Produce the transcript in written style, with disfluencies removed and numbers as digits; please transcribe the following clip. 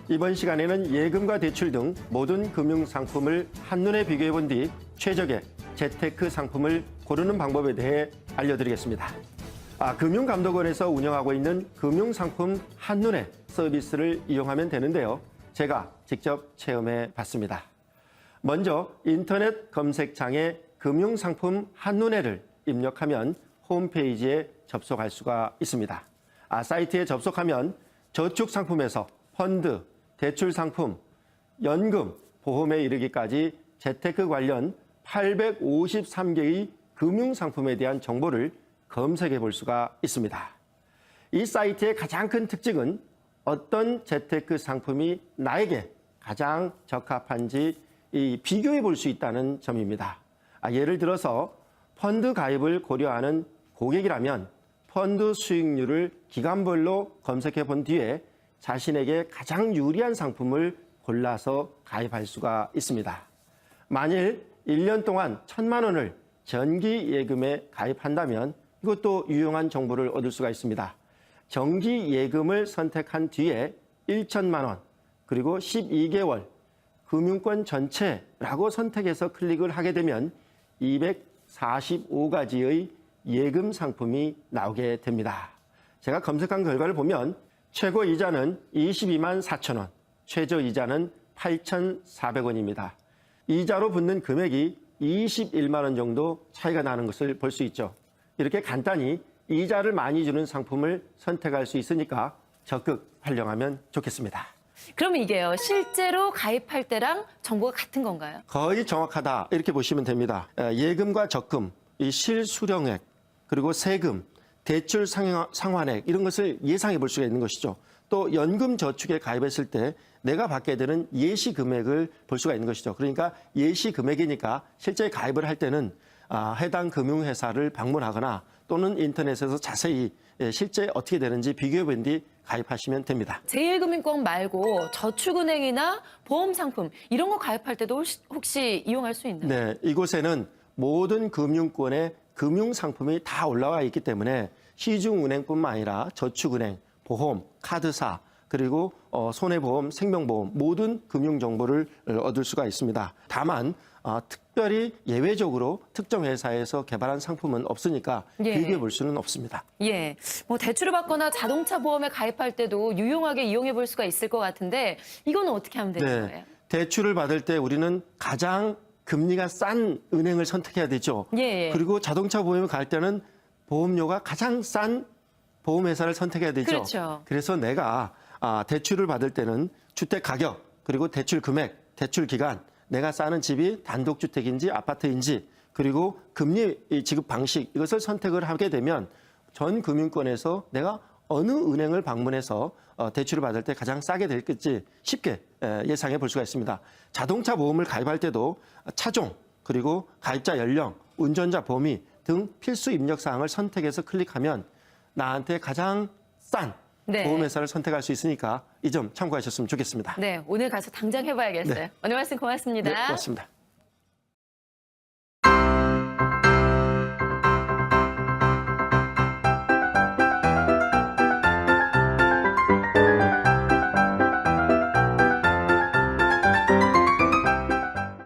이번 시간에는 예금과 대출 등 모든 금융 상품을 한눈에 비교해 본 뒤 최적의 재테크 상품을 고르는 방법에 대해 알려드리겠습니다. 금융감독원에서 운영하고 있는 금융상품 한눈에 서비스를 이용하면 되는데요. 제가 직접 체험해 봤습니다. 먼저 인터넷 검색창에 금융상품 한눈에를 입력하면 홈페이지에 접속할 수가 있습니다. 사이트에 접속하면 저축상품에서 펀드, 대출상품, 연금, 보험에 이르기까지 재테크 관련 853개의 금융상품에 대한 정보를 검색해 볼 수가 있습니다. 이 사이트의 가장 큰 특징은 어떤 재테크 상품이 나에게 가장 적합한지 비교해 볼 수 있다는 점입니다. 예를 들어서 펀드 가입을 고려하는 고객이라면 펀드 수익률을 기간별로 검색해 본 뒤에 자신에게 가장 유리한 상품을 골라서 가입할 수가 있습니다. 만일 1년 동안 1,000만 원을 정기 예금에 가입한다면 이것도 유용한 정보를 얻을 수가 있습니다. 정기 예금을 선택한 뒤에 1,000만 원 그리고 12개월 금융권 전체라고 선택해서 클릭을 하게 되면 245가지의 예금 상품이 나오게 됩니다. 제가 검색한 결과를 보면 최고 이자는 22만 4천 원, 최저 이자는 8,400원입니다. 이자로 붙는 금액이 21만 원 정도 차이가 나는 것을 볼 수 있죠. 이렇게 간단히 이자를 많이 주는 상품을 선택할 수 있으니까 적극 활용하면 좋겠습니다. 그러면 이게요, 실제로 가입할 때랑 정보가 같은 건가요? 거의 정확하다 이렇게 보시면 됩니다. 예금과 적금, 이 실수령액, 그리고 세금, 대출 상환액 이런 것을 예상해 볼 수가 있는 것이죠. 또 연금 저축에 가입했을 때 내가 받게 되는 예시 금액을 볼 수가 있는 것이죠. 그러니까 예시 금액이니까 실제 가입을 할 때는 해당 금융회사를 방문하거나 또는 인터넷에서 자세히 실제 어떻게 되는지 비교해 본 뒤 가입하시면 됩니다. 제1금융권 말고 저축은행이나 보험상품 이런 거 가입할 때도 혹시 이용할 수 있나요? 네, 이곳에는 모든 금융권의 금융상품이 다 올라와 있기 때문에 시중은행뿐만 아니라 저축은행, 보험, 카드사, 그리고 손해보험, 생명보험 모든 금융정보를 얻을 수가 있습니다. 다만 특별히 예외적으로 특정 회사에서 개발한 상품은 없으니까 비교해 볼 수는 없습니다. 예, 뭐 대출을 받거나 자동차 보험에 가입할 때도 유용하게 이용해 볼 수가 있을 것 같은데 이거는 어떻게 하면 되는 거예요? 대출을 받을 때 우리는 가장 금리가 싼 은행을 선택해야 되죠. 그리고 자동차 보험에 갈 때는 보험료가 가장 싼 보험회사를 선택해야 되죠. 그렇죠. 그래서 내가 대출을 받을 때는 주택 가격, 그리고 대출 금액, 대출 기간, 내가 사는 집이 단독주택인지 아파트인지, 그리고 금리 지급 방식 이것을 선택을 하게 되면 전 금융권에서 내가 어느 은행을 방문해서 대출을 받을 때 가장 싸게 될지 쉽게 예상해 볼 수가 있습니다. 자동차 보험을 가입할 때도 차종, 그리고 가입자 연령, 운전자 범위 등 필수 입력 사항을 선택해서 클릭하면 나한테 가장 싼 보험회사를 선택할 수 있으니까 이 점 참고하셨으면 좋겠습니다. 네, 오늘 가서 당장 해봐야겠어요. 오늘 말씀 고맙습니다. 네, 고맙습니다.